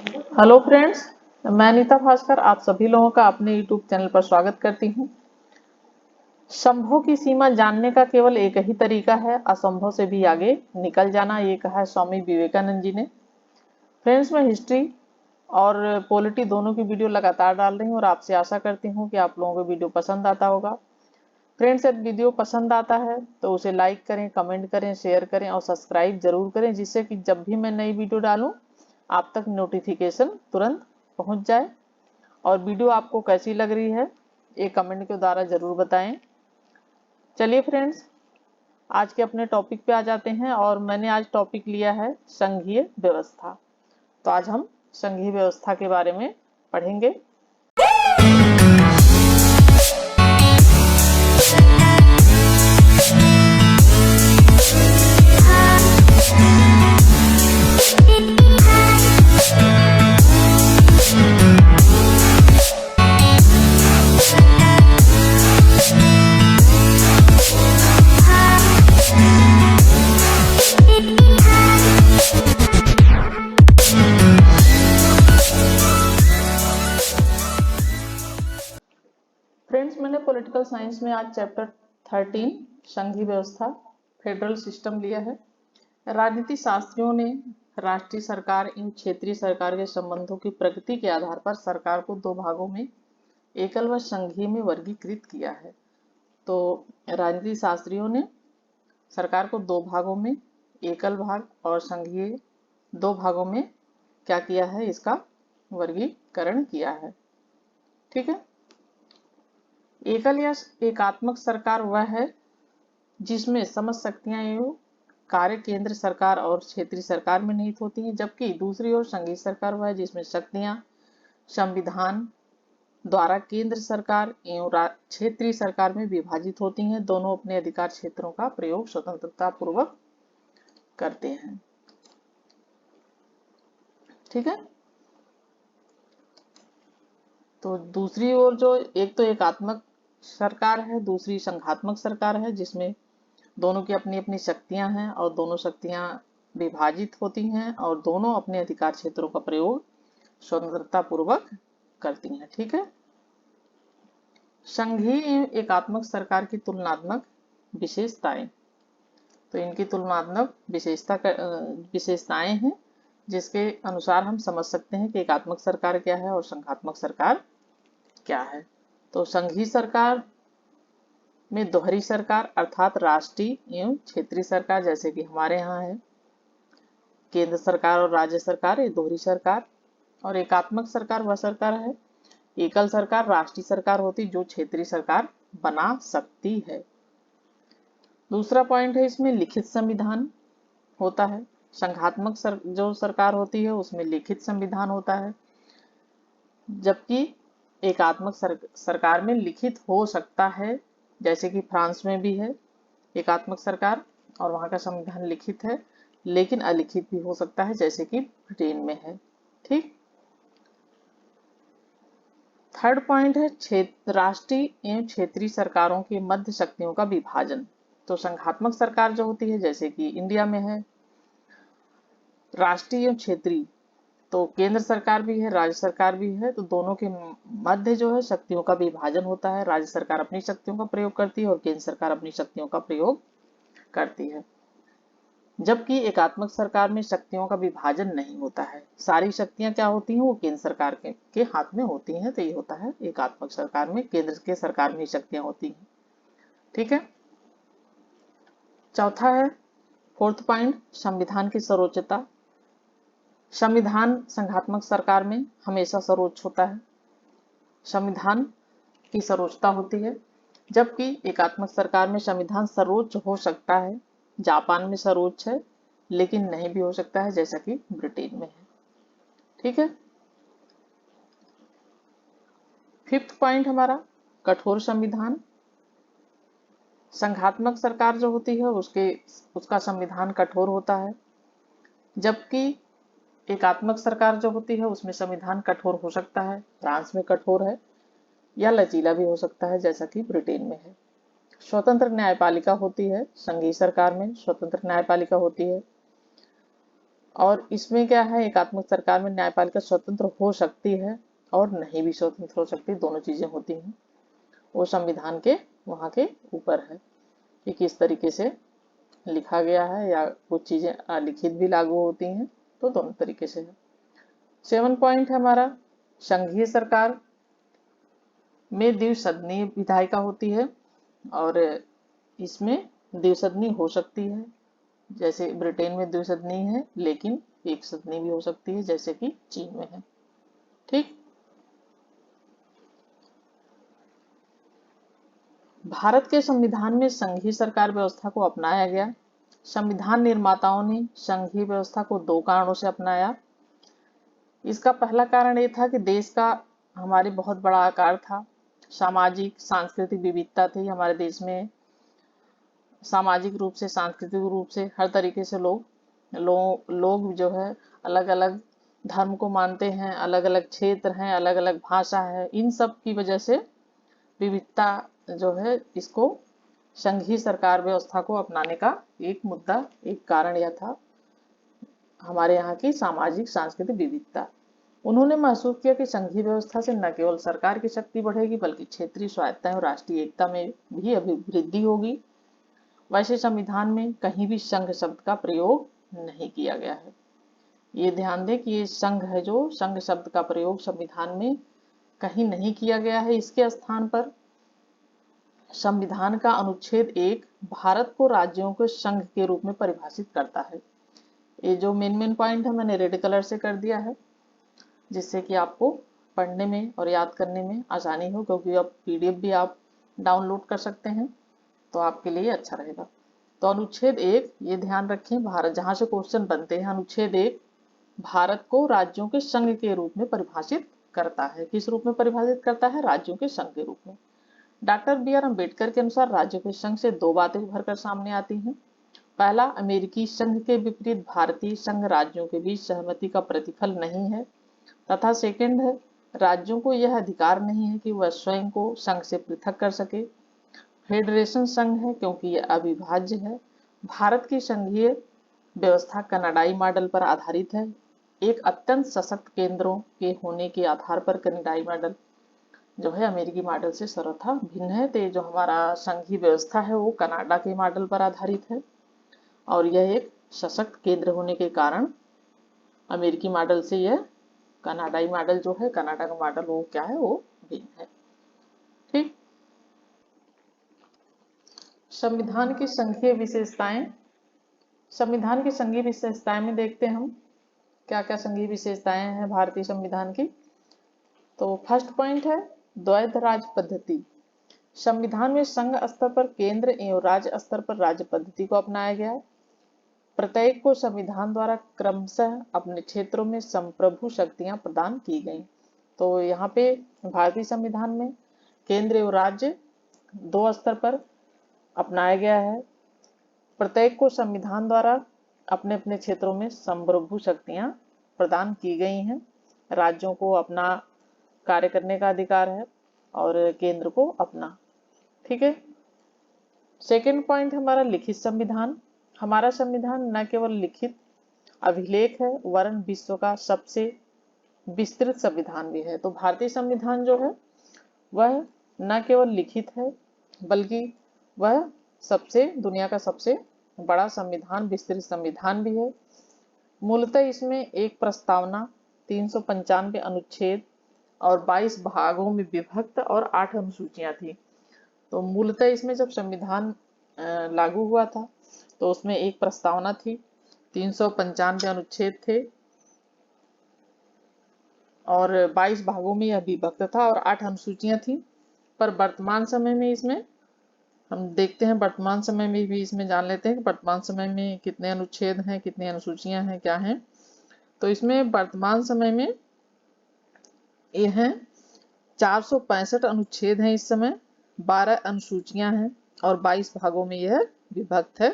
Hello friends, मैं नीता भास्कर आप सभी लोगों का अपने यूट्यूब चैनल पर स्वागत करती हूँ। संभव की सीमा जानने का केवल एक ही तरीका है, असंभव से भी आगे निकल जाना, ये कहा है स्वामी विवेकानंद जी ने। फ्रेंड्स, मैं हिस्ट्री और पॉलिटी दोनों की वीडियो लगातार डाल रही हूँ और आपसे आशा करती हूँ कि आप लोगों को वीडियो पसंद आता होगा। फ्रेंड्स, यदि वीडियो पसंद आता है तो उसे लाइक करें, कमेंट करें, शेयर करें और सब्सक्राइब जरूर करें, जिससे कि जब भी मैं नई वीडियो डालूं आप तक नोटिफिकेशन तुरंत पहुंच जाए। और वीडियो आपको कैसी लग रही है ये कमेंट के द्वारा जरूर बताएं। चलिए फ्रेंड्स, आज के अपने टॉपिक पे आ जाते हैं और मैंने आज टॉपिक लिया है संघीय व्यवस्था। तो आज हम संघीय व्यवस्था के बारे में पढ़ेंगे। फ्रेंड्स, मैंने पॉलिटिकल साइंस में आज चैप्टर 13 संघीय व्यवस्था फेडरल सिस्टम लिया है। राजनीति शास्त्रियों ने राष्ट्रीय सरकार इन क्षेत्रीय सरकार के संबंधों की प्रगति के आधार पर सरकार को दो भागों में एकल व संघीय में वर्गीकृत किया है। तो राजनीति शास्त्रियों ने सरकार को दो भागों में एकल भाग और संघीय दो भागों में क्या किया है, इसका वर्गीकरण किया है। ठीक है। एकल या एकात्मक सरकार वह है जिसमें समस्त शक्तियां एवं कार्य केंद्र सरकार और क्षेत्रीय सरकार में निहित होती हैं, जबकि दूसरी ओर संघीय सरकार वह है जिसमें शक्तियां संविधान द्वारा केंद्र सरकार एवं क्षेत्रीय सरकार में विभाजित होती हैं। दोनों अपने अधिकार क्षेत्रों का प्रयोग स्वतंत्रता पूर्वक करते हैं। ठीक है। तो दूसरी ओर जो एक तो एकात्मक सरकार है, दूसरी संघात्मक सरकार है, जिसमें दोनों की अपनी अपनी शक्तियां हैं और दोनों शक्तियां विभाजित होती हैं और दोनों अपने अधिकार क्षेत्रों का प्रयोग स्वतंत्रता पूर्वक करती हैं। ठीक है। संघीय एकात्मक सरकार की तुलनात्मक विशेषताएं, तो इनकी तुलनात्मक विशेषताएं हैं जिसके अनुसार हम समझ सकते हैं कि एकात्मक सरकार क्या है और संघात्मक सरकार क्या है। तो संघीय सरकार में दोहरी सरकार अर्थात राष्ट्रीय एवं क्षेत्रीय सरकार, जैसे कि हमारे यहाँ है केंद्र सरकार और राज्य सरकार, ये दोहरी सरकार। और एकात्मक सरकार वह सरकार है, एकल सरकार राष्ट्रीय सरकार होती जो क्षेत्रीय सरकार बना सकती है। दूसरा पॉइंट है इसमें लिखित संविधान होता है। संघात्मक जो सरकार होती है उसमें लिखित संविधान होता है, जबकि एकात्मक सरकार में लिखित हो सकता है, जैसे कि फ्रांस में भी है एकात्मक सरकार और वहां का संविधान लिखित है, लेकिन अलिखित भी हो सकता है, जैसे कि ब्रिटेन में है। ठीक। थर्ड पॉइंट है राष्ट्रीय एवं क्षेत्रीय सरकारों के मध्य शक्तियों का विभाजन। तो संघात्मक सरकार जो होती है, जैसे कि इंडिया में है राष्ट्रीय एवं क्षेत्रीय, तो केंद्र सरकार भी है राज्य सरकार भी है, तो दोनों के मध्य जो है शक्तियों का विभाजन होता है। राज्य सरकार अपनी शक्तियों का प्रयोग करती है और केंद्र सरकार अपनी शक्तियों का प्रयोग करती है, जबकि एकात्मक सरकार में शक्तियों का विभाजन नहीं होता है। सारी शक्तियां क्या होती हैं, वो केंद्र सरकार के हाथ में होती हैं। तो ये होता है एकात्मक सरकार में, केंद्र के सरकार में ही शक्तियां होती हैं। ठीक है। चौथा है फोर्थ पॉइंट, संविधान की सर्वोच्चता। संविधान संघात्मक सरकार में हमेशा सर्वोच्च होता है, संविधान की सर्वोच्चता होती है, जबकि एकात्मक सरकार में संविधान सर्वोच्च हो सकता है। जापान में सर्वोच्च है लेकिन नहीं भी हो सकता है, जैसा कि ब्रिटेन में है। ठीक है। फिफ्थ पॉइंट हमारा कठोर संविधान। संघात्मक सरकार जो होती है उसका संविधान कठोर होता है, जबकि एकात्मक सरकार जो होती है उसमें संविधान कठोर हो सकता है। फ्रांस में कठोर है या लचीला भी हो सकता है, जैसा कि ब्रिटेन में है। स्वतंत्र न्यायपालिका होती है, संघीय सरकार में स्वतंत्र न्यायपालिका होती है। और इसमें क्या है, एकात्मक सरकार में न्यायपालिका स्वतंत्र हो सकती है और नहीं भी स्वतंत्र हो सकती, दोनों चीजें होती हैं। वो संविधान के वहाँ के ऊपर है कि किस तरीके से लिखा गया है, या कुछ चीजें अलिखित भी लागू होती हैं, तो दोनों तरीके से है। 7 पॉइंट है हमारा, संघीय सरकार में द्विसदनीय विधायिका होती है और इसमें द्विसदनी हो सकती है, जैसे ब्रिटेन में द्विसदनी है, लेकिन एक सदनी भी हो सकती है जैसे कि चीन में है। ठीक। भारत के संविधान में संघीय सरकार व्यवस्था को अपनाया गया। संविधान निर्माताओं ने संघीय व्यवस्था को 2 कारणों से अपनाया। इसका पहला कारण ये था कि देश का हमारे बहुत बड़ा आकार था, सामाजिक सांस्कृतिक विविधता थी हमारे देश में, सामाजिक रूप से, सांस्कृतिक रूप से, हर तरीके से लोग जो है अलग अलग धर्म को मानते हैं, अलग अलग क्षेत्र हैं, अलग अलग भाषा है, इन सब की वजह से विविधता जो है, इसको संघीय सरकार व्यवस्था को अपनाने का एक मुद्दा, एक कारण यह था, हमारे यहाँ की सामाजिक सांस्कृतिक विविधता। उन्होंने महसूस किया कि संघीय व्यवस्था से न केवल सरकार की शक्ति बढ़ेगी बल्कि क्षेत्रीय स्वायत्तता और राष्ट्रीय एकता में भी अभिवृद्धि होगी। वैसे संविधान में कहीं भी संघ शब्द का प्रयोग नहीं किया गया है। ये ध्यान दें कि ये संघ है, जो संघ शब्द का प्रयोग संविधान में कहीं नहीं किया गया है। इसके स्थान पर संविधान का अनुच्छेद 1 भारत को राज्यों के संघ के रूप में परिभाषित करता है। ये जो मेन पॉइंट है मैंने रेड कलर से कर दिया है, जिससे कि आपको पढ़ने में और याद करने में आसानी हो, क्योंकि अब पीडीएफ भी आप डाउनलोड कर सकते हैं, तो आपके लिए अच्छा रहेगा। तो अनुच्छेद 1 ये ध्यान रखें, भारत जहां से क्वेश्चन बनते हैं, अनुच्छेद 1 भारत को राज्यों के संघ के रूप में परिभाषित करता है। किस रूप में परिभाषित करता है? राज्यों के संघ के रूप में। Doctor B R. अम्बेडकर के अनुसार राज्यों के संघ से 2 बातें उभर कर सामने आती हैं। पहला, अमेरिकी संघ के विपरीत भारतीय संघ राज्यों के बीच सहमति का प्रतिफल नहीं है, तथा सेकंड है, राज्यों को यह अधिकार नहीं है कि वह स्वयं को संघ से पृथक कर सके। फेडरेशन संघ है क्योंकि यह अविभाज्य है। भारत की संघीय व्यवस्था कनाडाई मॉडल पर आधारित है। एक अत्यंत सशक्त केंद्रों के होने के आधार पर कनाडाई मॉडल जो है अमेरिकी मॉडल से सर्वथा भिन्न है। तो जो हमारा संघीय व्यवस्था है वो कनाडा के मॉडल पर आधारित है, और यह एक सशक्त केंद्र होने के कारण अमेरिकी मॉडल से यह कनाडाई मॉडल जो है, कनाडा का मॉडल वो क्या है, वो भिन्न है। ठीक। संविधान की संघीय विशेषताएं। संविधान की संघीय विशेषताएं में देखते हैं हम क्या क्या संघीय विशेषताएं हैं भारतीय संविधान की। तो फर्स्ट पॉइंट है द्वैध राज पद्धति। संविधान में संघ स्तर पर केंद्र एवं राज्य स्तर पर राज्य पद्धति को अपनाया गया है। प्रत्येक को संविधान द्वारा क्रमशः अपने क्षेत्रों में संप्रभु शक्तियां प्रदान की गई। तो यहाँ पे भारतीय संविधान में केंद्र एवं राज्य 2 स्तर पर अपनाया गया है। प्रत्येक को संविधान द्वारा अपने अपने क्षेत्रों में संप्रभु शक्तियां प्रदान की गई हैं। राज्यों को अपना कार्य करने का अधिकार है और केंद्र को अपना। ठीक है। सेकेंड पॉइंट हमारा लिखित संविधान। हमारा संविधान न केवल लिखित अभिलेख है वरन विश्व का सबसे विस्तृत संविधान भी है। तो भारतीय संविधान जो है वह न केवल लिखित है बल्कि वह दुनिया का सबसे बड़ा संविधान, विस्तृत संविधान भी है। मूलतः इसमें एक प्रस्तावना, 395 अनुच्छेद और 22 भागों में विभक्त और 8 अनुसूचियां थी। तो मूलतः इसमें जब संविधान लागू हुआ था तो उसमें एक प्रस्तावना थी, 395 अनुच्छेद थे और 22 भागों में यह विभक्त था और 8 अनुसूचियां थी। पर वर्तमान समय में इसमें हम देखते हैं, वर्तमान समय में भी इसमें जान लेते हैं कि वर्तमान समय में कितने अनुच्छेद हैं, कितनी अनुसूचियां हैं, क्या हैं। तो इसमें वर्तमान समय में ये हैं 465 अनुच्छेद हैं इस समय, 12 अनुसूचियां हैं और 22 भागों में यह विभक्त है।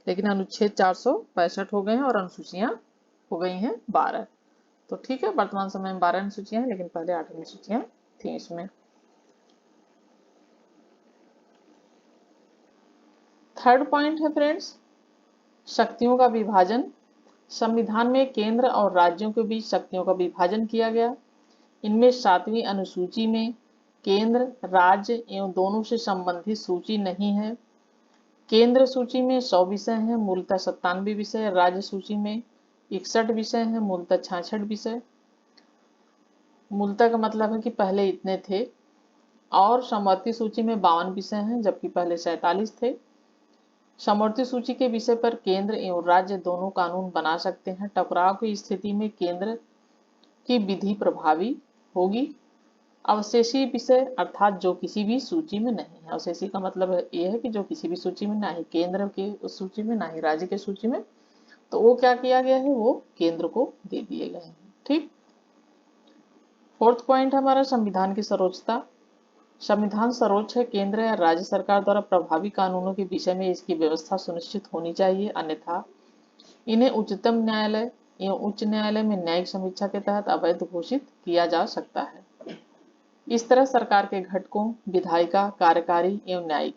लेकिन अनुच्छेद 465 हो गए हैं और अनुसूचियां हो गई हैं 12। तो ठीक है, वर्तमान समय में 12 अनुसूचियां हैं, लेकिन पहले 8 अनुसूचियां थी इसमें। थर्ड पॉइंट है फ्रेंड्स, शक्तियों का विभाजन। संविधान में केंद्र और राज्यों के बीच शक्तियों का विभाजन किया गया। इनमें 7वीं अनुसूची में केंद्र, राज्य एवं दोनों से संबंधित सूची नहीं है। केंद्र सूची में 100 विषय हैं, मूलतः 97 विषय। राज्य सूची में 61 विषय हैं, मूलतः 66 विषय। मूलतः का मतलब है कि पहले इतने थे। और समवर्ती सूची में 52 विषय हैं, जबकि पहले 47 थे। समवर्ती सूची के विषय पर केंद्र एवं राज्य दोनों कानून बना सकते हैं। टकराव की स्थिति में केंद्र की विधि प्रभावी होगी। अवशेषी विषय अर्थात जो किसी भी सूची में नहीं है। अवशेषी का मतलब यह है कि जो किसी भी सूची में, ना ही केंद्र की सूची में, ना ही राज्य की सूची में, तो वो क्या किया गया है, वो केंद्र को दे दिए गए हैं। ठीक। 4th पॉइंट हमारा संविधान की सर्वोच्चता। संविधान सर्वोच्च है। केंद्र या राज्य सरकार द्वारा प्रभावी कानूनों के विषय में इसकी व्यवस्था सुनिश्चित होनी चाहिए, अन्यथा इन्हें उच्चतम न्यायालय एवं उच्च न्यायालय में न्यायिक समीक्षा के तहत अवैध घोषित किया जा सकता है। इस तरह सरकार के घटकों विधायिका, कार्यकारी एवं न्यायिक,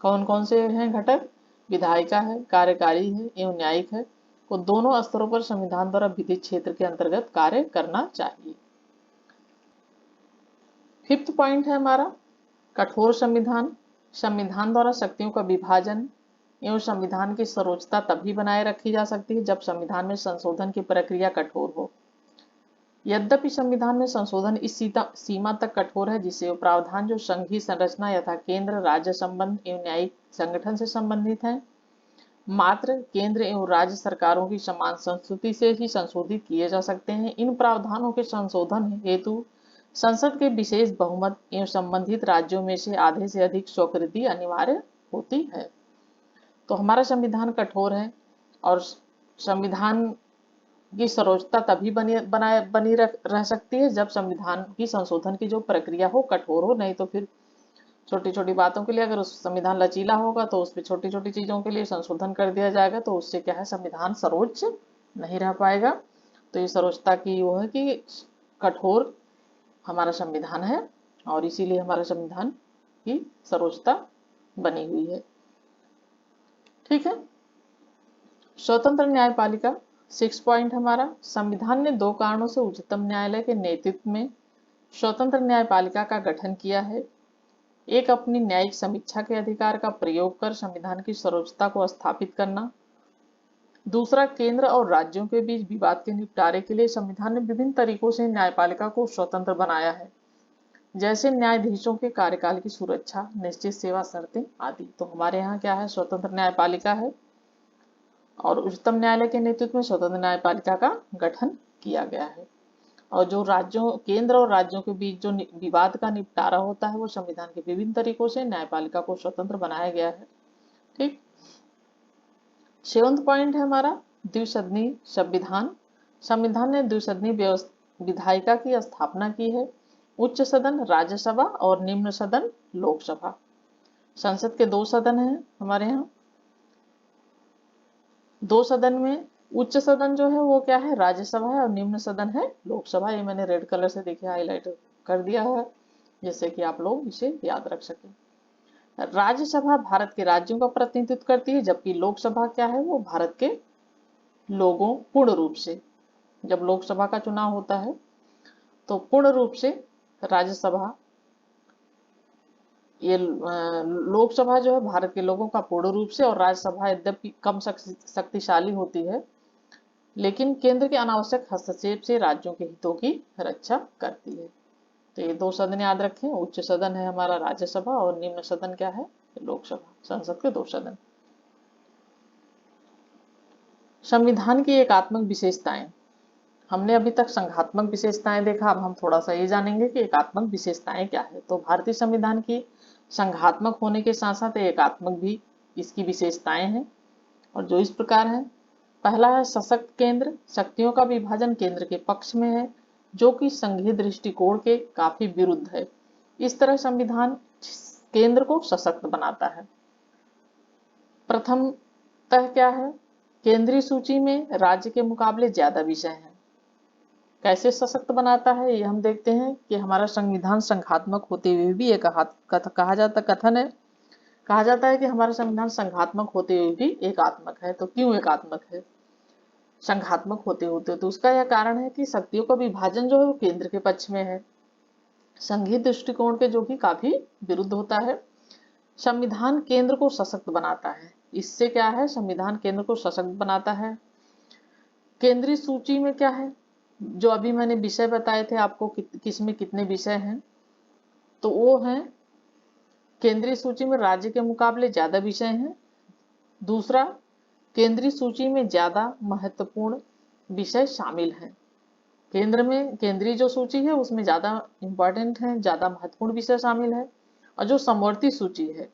कौन कौन से हैं घटक? विधायिका है, कार्यकारी है एवं न्यायिक है, को दोनों स्तरों पर संविधान द्वारा विधित क्षेत्र के अंतर्गत कार्य करना चाहिए। 5th पॉइंट है हमारा कठोर संविधान। संविधान द्वारा शक्तियों का विभाजन एवं संविधान की सर्वोच्चता तभी बनाए रखी जा सकती है जब संविधान में संशोधन की प्रक्रिया कठोर हो। यद्यपि संविधान में संशोधन इस सीमा तक कठोर है जिससे प्रावधान जो संघीय संरचना यथा केंद्र राज्य संबंध एवं न्यायिक संगठन से संबंधित है, मात्र केंद्र एवं राज्य सरकारों की समान संस्कृति से ही संशोधित किए जा सकते हैं। इन प्रावधानों के संशोधन हेतु संसद के विशेष बहुमत एवं संबंधित राज्यों में से आधे से अधिक स्वीकृति अनिवार्य होती है। तो हमारा संविधान कठोर है और संविधान की सर्वोच्चता तभी बनी रह सकती है जब संविधान की संशोधन की जो प्रक्रिया हो कठोर हो। नहीं तो फिर छोटी छोटी बातों के लिए अगर उस संविधान लचीला होगा तो उस पर छोटी छोटी चीजों के लिए संशोधन कर दिया जाएगा, तो उससे क्या है, संविधान सर्वोच्च नहीं रह पाएगा। तो ये सर्वोच्चता की वो है कि कठोर हमारा संविधान है और इसीलिए हमारा संविधान की सर्वोच्चता बनी हुई है। ठीक है। स्वतंत्र न्यायपालिका। 6 पॉइंट हमारा संविधान ने 2 कारणों से उच्चतम न्यायालय के नेतृत्व में स्वतंत्र न्यायपालिका का गठन किया है। एक, अपनी न्यायिक समीक्षा के अधिकार का प्रयोग कर संविधान की सर्वोच्चता को स्थापित करना। दूसरा, केंद्र और राज्यों के बीच विवाद के निपटारे के लिए संविधान ने विभिन्न तरीकों से न्यायपालिका को स्वतंत्र बनाया है, जैसे न्यायाधीशों के कार्यकाल की सुरक्षा, निश्चित सेवा शर्तें आदि। तो हमारे यहाँ क्या है, स्वतंत्र न्यायपालिका है और उच्चतम न्यायालय के नेतृत्व में स्वतंत्र न्यायपालिका का गठन किया गया है। और जो राज्यों, केंद्र और राज्यों के बीच जो विवाद का निपटारा होता है वो संविधान के विभिन्न तरीकों से न्यायपालिका को स्वतंत्र बनाया गया है। ठीक। 7वां पॉइंट है हमारा द्विसदनीय संविधान। संविधान ने द्विसदनीय विधायिका की स्थापना की है। उच्च सदन राज्यसभा और निम्न सदन लोकसभा। संसद के 2 सदन हैं हमारे यहाँ। 2 सदन में उच्च सदन जो है वो क्या है, राज्यसभा है, और निम्न सदन है लोकसभा। ये मैंने रेड कलर से देखिए हाईलाइट कर दिया है जिससे कि आप लोग इसे याद रख सकें। राज्यसभा भारत के राज्यों का प्रतिनिधित्व करती है, जबकि लोकसभा क्या है, वो भारत के लोगों, पूर्ण रूप से जब लोकसभा का चुनाव होता है तो पूर्ण रूप से राज्यसभा, ये लोकसभा जो है भारत के लोगों का पूर्ण रूप से, और राज्यसभा यद्यपि कम शक्तिशाली होती है लेकिन केंद्र के अनावश्यक हस्तक्षेप से राज्यों के हितों की रक्षा करती है। तो ये 2 सदन याद रखें, उच्च सदन है हमारा राज्यसभा और निम्न सदन क्या है, लोकसभा। संसद के 2 सदन। संविधान की एकात्मक विशेषताएं। हमने अभी तक संघात्मक विशेषताएं देखा, अब हम थोड़ा सा ये जानेंगे कि एकात्मक विशेषताएं क्या है। तो भारतीय संविधान की संघात्मक होने के साथ साथ एकात्मक भी इसकी विशेषताएं हैं और जो इस प्रकार है। पहला है सशक्त केंद्र। शक्तियों का विभाजन केंद्र के पक्ष में है, जो कि संघीय दृष्टिकोण के काफी विरुद्ध है। इस तरह संविधान केंद्र को सशक्त बनाता है। प्रथमतः क्या है, केंद्रीय सूची में राज्य के मुकाबले ज्यादा विषय हैं। कैसे सशक्त बनाता है ये हम देखते हैं कि हमारा संविधान संघात्मक होते हुए भी कहा जाता है कि हमारा संविधान संघात्मक होते हुए भी एकात्मक है। तो क्यों एकात्मक है? संघात्मक होते होते। तो उसका यह कारण है कि शक्तियों का विभाजन जो है वो केंद्र के पक्ष में है, संघीय दृष्टिकोण के जो कि काफी विरुद्ध होता है। संविधान केंद्र को सशक्त बनाता है। इससे क्या है, संविधान केंद्र को सशक्त बनाता है। केंद्रीय सूची में क्या है, जो अभी मैंने विषय बताए थे आपको किस में कितने विषय हैं, तो वो हैं केंद्रीय सूची में राज्य के मुकाबले ज्यादा विषय हैं। दूसरा, केंद्रीय सूची में ज्यादा महत्वपूर्ण विषय शामिल हैं। केंद्र में केंद्रीय जो सूची है उसमें ज्यादा इंपॉर्टेंट है, ज्यादा महत्वपूर्ण विषय शामिल है। और जो समवर्ती सूची है,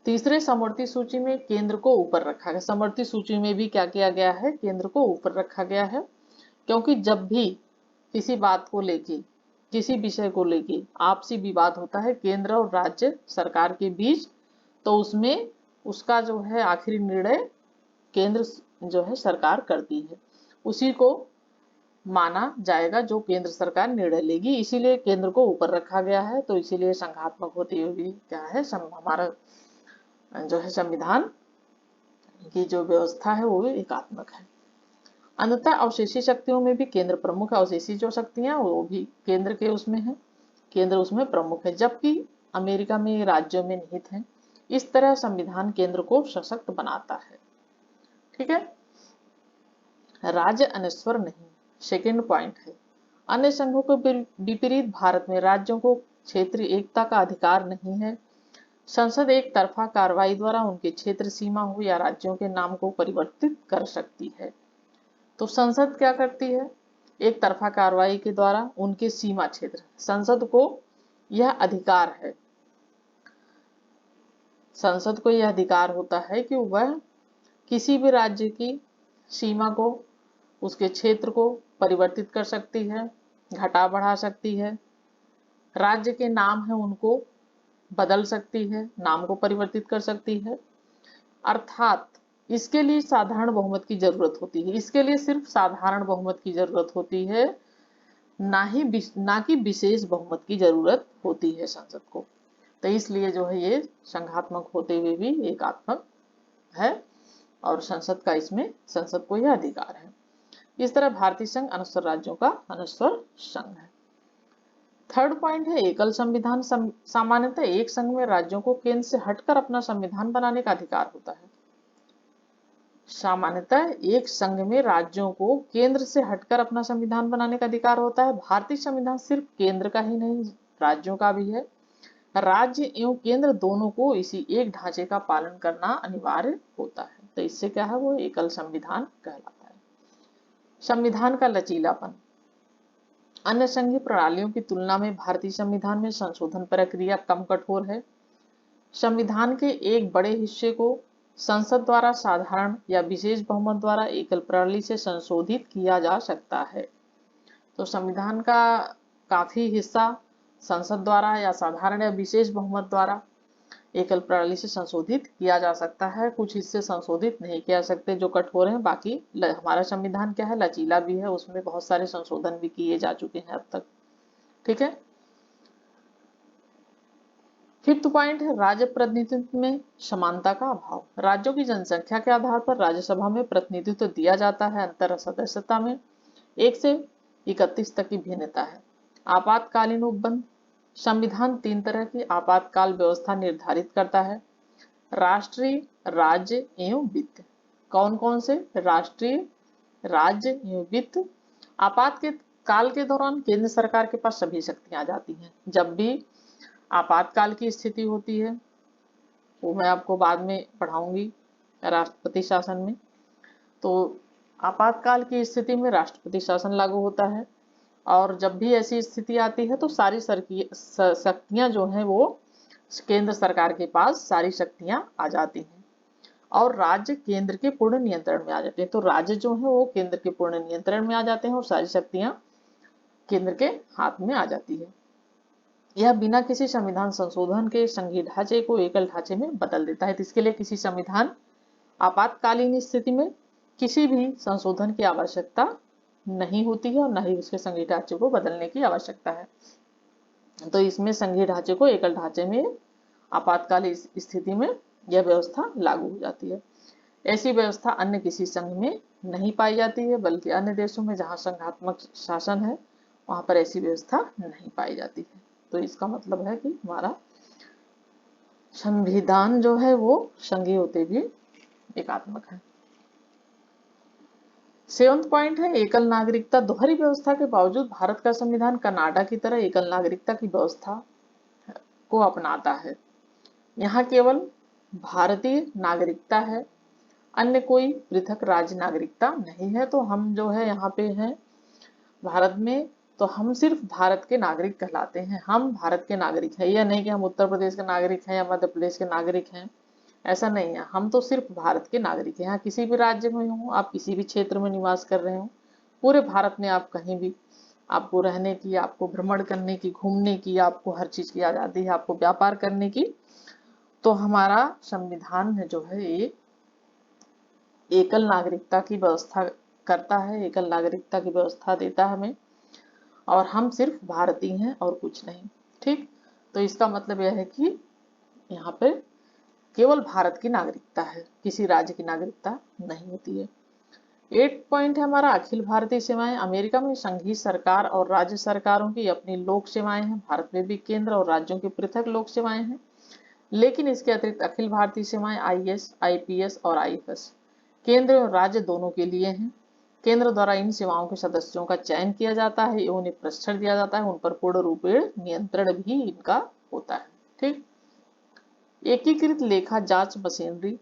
तीसरे समवर्ती सूची में केंद्र को ऊपर रखा गया। समवर्ती सूची में भी क्या किया गया है, केंद्र को ऊपर रखा गया है, क्योंकि जब भी किसी बात को लेके, किसी विषय को लेके आपसी विवाद होता है केंद्र और राज्य सरकार के बीच, तो उसमें उसका जो है आखिरी निर्णय केंद्र जो है सरकार करती है, उसी को माना जाएगा जो केंद्र सरकार निर्णय लेगी। इसीलिए केंद्र को ऊपर रखा गया है। तो इसीलिए संघात्मक होते हुए भी क्या है, हमारा जो है संविधान की जो व्यवस्था है वो एकात्मक है। अंततः अवशेषी शक्तियों में भी केंद्र प्रमुख है। अवशेषी जो शक्तियां वो भी केंद्र के उसमें है, केंद्र उसमें प्रमुख है, जबकि अमेरिका में राज्यों में निहित है। इस तरह संविधान केंद्र को सशक्त बनाता है। ठीक है, राज्य अनश्वर नहीं, सेकेंड पॉइंट है। अन्य संघों के विपरीत भारत में राज्यों को क्षेत्रीय एकता का अधिकार नहीं है। संसद एक तरफा कार्रवाई द्वारा उनके क्षेत्र सीमा हो या राज्यों के नाम को परिवर्तित कर सकती है। तो संसद क्या करती है, एक तरफा कार्रवाई के द्वारा उनके सीमा क्षेत्र, संसद को यह अधिकार है, संसद को यह अधिकार होता है कि वह किसी भी राज्य की सीमा को, उसके क्षेत्र को परिवर्तित कर सकती है, घटा बढ़ा सकती है, राज्य के नाम है उनको बदल सकती है, नाम को परिवर्तित कर सकती है। अर्थात इसके लिए साधारण बहुमत की जरूरत होती है। इसके लिए सिर्फ साधारण बहुमत की जरूरत होती है, ना कि विशेष बहुमत की जरूरत होती है संसद को। तो इसलिए जो है ये संघात्मक होते हुए भी एकात्मक है और संसद का इसमें, संसद को यह अधिकार है। इस तरह भारतीय संघ अनस्वर राज्यों का अनस्वर संघ है। थर्ड पॉइंट है एकल संविधान। सामान्यतः एक संघ में राज्यों को केंद्र से हटकर अपना संविधान बनाने का अधिकार होता है। सामान्यतः एक संघ में राज्यों को केंद्र से हटकर अपना संविधान बनाने का अधिकार होता है। भारतीय संविधान सिर्फ केंद्र का ही नहीं, राज्यों का भी है। राज्य एवं केंद्र दोनों को इसी एक ढांचे का पालन करना अनिवार्य होता है। तो इससे क्या है, वो एकल संविधान कहलाता है। संविधान का लचीलापन। अन्य संघीय प्रणालियों की तुलना में भारतीय संविधान में संशोधन प्रक्रिया कम कठोर है। संविधान के एक बड़े हिस्से को संसद द्वारा साधारण या विशेष बहुमत द्वारा एकल प्रणाली से संशोधित किया जा सकता है। तो संविधान का काफी हिस्सा संसद द्वारा या साधारण या विशेष बहुमत द्वारा एकल प्रणाली से संशोधित किया जा सकता है। कुछ हिस्से संशोधित नहीं किया सकते जो कठोर हैं। बाकी हमारा संविधान क्या है, लचीला भी है, उसमें बहुत सारे संशोधन भी किए जा चुके हैं अब तक। ठीक है, फिफ्थ पॉइंट है राज्य प्रतिनिधित्व में समानता का अभाव। राज्यों की जनसंख्या के आधार पर राज्यसभा में प्रतिनिधित्व दिया जाता है। अंतर सदस्यता में 1 से 31 तक की भिन्नता है। आपातकालीन उपबंध। संविधान 3 तरह की आपातकाल व्यवस्था निर्धारित करता है, राष्ट्रीय, राज्य एवं वित्त। कौन कौन से, राष्ट्रीय, राज्य एवं वित्त। आपात के काल के दौरान केंद्र सरकार के पास सभी शक्तियां आ जाती हैं। जब भी आपातकाल की स्थिति होती है, वो मैं आपको बाद में पढ़ाऊंगी राष्ट्रपति शासन में, तो आपातकाल की स्थिति में राष्ट्रपति शासन लागू होता है। और जब भी ऐसी स्थिति आती है तो सारी शक्तियां जो हैं वो केंद्र सरकार के पास सारी शक्तियां आ जाती हैं और राज्य केंद्र के पूर्ण नियंत्रण में आ जाते हैं। तो राज्य जो है वो केंद्र के पूर्ण नियंत्रण में आ जाते हैं और सारी शक्तियां केंद्र के हाथ में आ जाती है। यह बिना किसी संविधान संशोधन के संघीय ढांचे को एकल ढांचे में बदल देता है। तो इसके लिए किसी संविधान आपातकालीन स्थिति में किसी भी संशोधन की आवश्यकता नहीं होती है और न ही उसके संघीय ढांचे को बदलने की आवश्यकता है। तो इसमें संघीय ढांचे को एकल ढांचे में आपातकालीन स्थिति में यह व्यवस्था लागू हो जाती है। ऐसी व्यवस्था अन्य किसी संघ में नहीं पाई जाती है, बल्कि अन्य देशों में जहां संघात्मक शासन है वहां पर ऐसी व्यवस्था नहीं पाई जाती है। तो इसका मतलब है कि हमारा संविधान जो है वो संघीय होते भी एकात्मक है। 7वां पॉइंट है एकल नागरिकता। दोहरी व्यवस्था के बावजूद भारत का संविधान कनाडा की तरह एकल नागरिकता की व्यवस्था को अपनाता है। यहाँ केवल भारतीय नागरिकता है, अन्य कोई पृथक राज्य नागरिकता नहीं है। तो हम जो है यहाँ पे हैं भारत में, तो हम सिर्फ भारत के नागरिक कहलाते हैं। हम भारत के नागरिक हैं, यह नहीं कि हम उत्तर प्रदेश के नागरिक हैं या मध्य प्रदेश के नागरिक हैं, ऐसा नहीं है। हम तो सिर्फ भारत के नागरिक हैं। यहाँ किसी भी राज्य में हो, आप किसी भी क्षेत्र में निवास कर रहे हो, पूरे भारत में आप कहीं भी, आपको रहने की, आपको भ्रमण करने की, घूमने की, आपको हर चीज की आजादी है, आपको व्यापार करने की। तो हमारा संविधान जो है ये एकल नागरिकता की व्यवस्था करता है, एकल नागरिकता की व्यवस्था देता है हमें, और हम सिर्फ भारतीय हैं और कुछ नहीं। ठीक, तो इसका मतलब यह है कि यहाँ पे केवल भारत की नागरिकता है, किसी राज्य की नागरिकता नहीं होती है। 8 पॉइंट है हमारा अखिल भारतीय सेवाएं। अमेरिका में संघीय सरकार और राज्य सरकारों की अपनी लोक सेवाएं हैं, भारत में भी केंद्र और राज्यों की पृथक लोक सेवाएं हैं, लेकिन इसके अतिरिक्त अखिल भारतीय सेवाएं आईएएस, आईपीएस और आईएफएस केंद्र और राज्य दोनों के लिए हैं। केंद्र द्वारा इन सेवाओं के सदस्यों का चयन किया जाता है, उन्हें प्रशिक्षण दिया जाता है, उन पर पूर्ण रूपेण नियंत्रण भी इनका होता है। ठीक, एकीकृत लेखा जांच मशीनरी।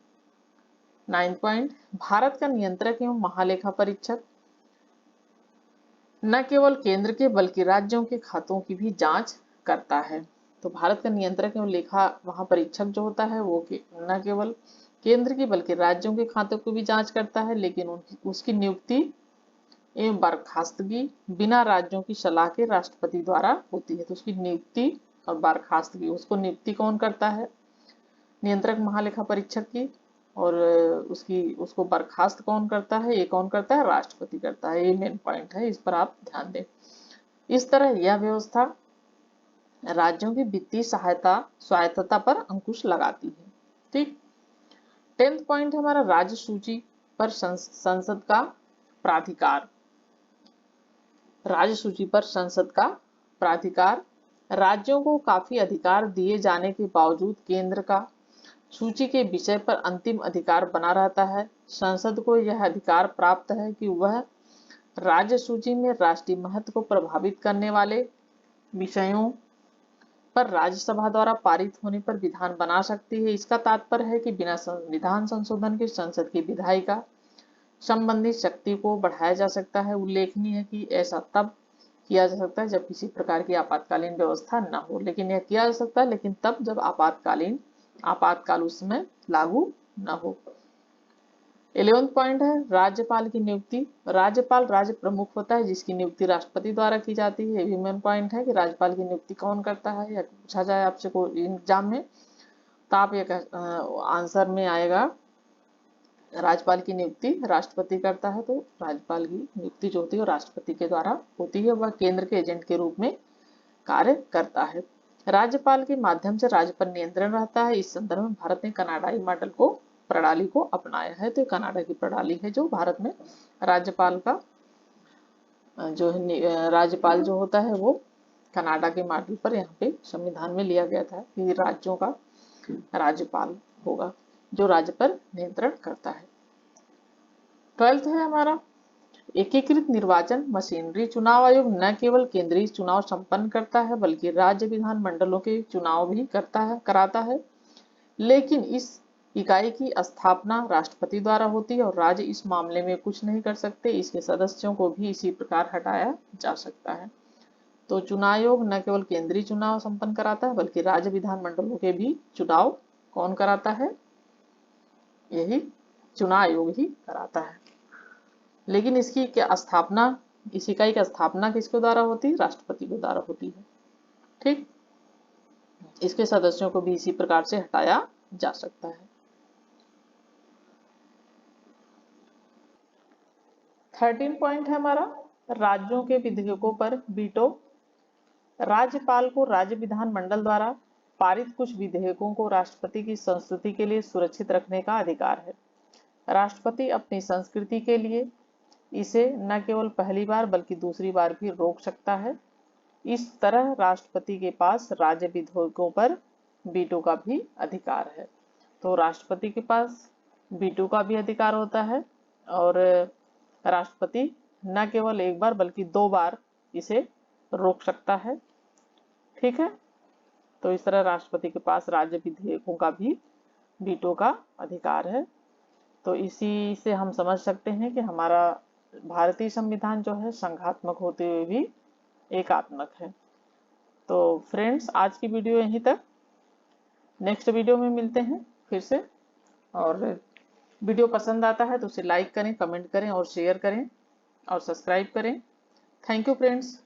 9 पॉइंट भारत का नियंत्रक एवं महालेखा परीक्षक न केवल केंद्र के बल्कि राज्यों के खातों की भी जांच करता है। तो भारत का नियंत्रक एवं लेखा महापरीक्षक जो होता है वो न केवल केंद्र की बल्कि राज्यों के खातों की भी जांच करता है, लेकिन उसकी नियुक्ति एवं बर्खास्तगी बिना राज्यों की सलाह के राष्ट्रपति द्वारा होती है। तो उसकी नियुक्ति और बर्खास्तगी, उसको नियुक्ति कौन करता है? नियंत्रक महालेखा परीक्षक की, और उसको बर्खास्त कौन करता है? ये कौन करता है? राष्ट्रपति करता है। ये मेन पॉइंट है, इस पर आप ध्यान दें। इस तरह यह व्यवस्था राज्यों की वित्तीय स्वायत्तता पर अंकुश लगाती है। ठीक, 10th पॉइंट हमारा राज्य सूची पर संसद का प्राधिकार। राज्य सूची पर संसद का प्राधिकार। राज्यों को काफी अधिकार दिए जाने के बावजूद केंद्र का सूची के विषय पर अंतिम अधिकार बना रहता है। संसद को यह अधिकार प्राप्त है कि वह राज्य सूची में राष्ट्रीय महत्व को प्रभावित करने वाले विषयों पर राज्यसभा द्वारा पारित होने पर विधान बना सकती है। इसका तात्पर्य है कि बिना संविधान संशोधन के संसद की विधायिका संबंधी शक्ति को बढ़ाया जा सकता है। उल्लेखनीय है कि ऐसा तब किया जा सकता है जब किसी प्रकार की आपातकालीन व्यवस्था न हो, लेकिन यह किया जा सकता है लेकिन तब जब आपातकाल उस समय लागू न हो। 11th पॉइंट है राज्यपाल की नियुक्ति। राज्यपाल राज्य प्रमुख होता है जिसकी नियुक्ति राष्ट्रपति द्वारा की जाती है। ये भी मेन पॉइंट है कि राज्यपाल की नियुक्ति कौन करता है, या पूछा जाए आपसे कोई एग्जाम में, तो आप ये आंसर में आएगा राज्यपाल की नियुक्ति राष्ट्रपति करता है। तो राज्यपाल की नियुक्ति जो होती है राष्ट्रपति के द्वारा होती है, वह केंद्र के एजेंट के रूप में कार्य करता है। राज्यपाल के माध्यम से राज्य पर नियंत्रण रहता है। इस संदर्भ में भारत ने कनाडाई मॉडल को प्रणाली को अपनाया है। तो कनाडा की प्रणाली है जो भारत में राज्यपाल का जो है, राज्यपाल जो होता है वो कनाडा के मॉडल पर यहाँ पे संविधान में लिया गया था कि राज्यों का राज्यपाल होगा जो राज्य पर नियंत्रण करता है। 12th है हमारा एकीकृत निर्वाचन मशीनरी। चुनाव आयोग न केवल केंद्रीय चुनाव संपन्न करता है बल्कि राज्य विधान मंडलों के चुनाव भी कराता है, लेकिन इस इकाई की स्थापना राष्ट्रपति द्वारा होती है और राज्य इस मामले में कुछ नहीं कर सकते। इसके सदस्यों को भी इसी प्रकार हटाया जा सकता है। तो चुनाव आयोग न केवल केंद्रीय चुनाव संपन्न कराता है बल्कि राज्य विधान मंडलों के भी चुनाव कौन कराता है? यही चुनाव आयोग ही कराता है। लेकिन इसकी क्या स्थापना, इस इकाई की स्थापना किसके द्वारा होती है? राष्ट्रपति के द्वारा होती है। ठीक, इसके सदस्यों को भी इसी प्रकार से हटाया जा सकता है। 13 पॉइंट है हमारा राज्यों के विधेयकों पर वीटो। राज्यपाल को राज्य विधान मंडल द्वारा पारित कुछ विधेयकों को राष्ट्रपति की संस्तुति के लिए सुरक्षित रखने का अधिकार है। राष्ट्रपति अपनी संस्कृति के लिए इसे न केवल पहली बार बल्कि दूसरी बार भी रोक सकता है। इस तरह राष्ट्रपति के पास राज्य विधेयकों पर वीटो का भी अधिकार है। तो राष्ट्रपति के पास वीटो का भी अधिकार होता है और राष्ट्रपति न केवल एक बार बल्कि 2 बार इसे रोक सकता है। ठीक है, तो इस तरह राष्ट्रपति के पास राज्य विधेयकों का भी वीटो का अधिकार है। तो इसी से हम समझ सकते हैं कि हमारा भारतीय संविधान जो है संघात्मक होते हुए भी एकात्मक है। तो फ्रेंड्स, आज की वीडियो यहीं तक। नेक्स्ट वीडियो में मिलते हैं फिर से। और वीडियो पसंद आता है तो उसे लाइक करें, कमेंट करें और शेयर करें और सब्सक्राइब करें। Thank you friends.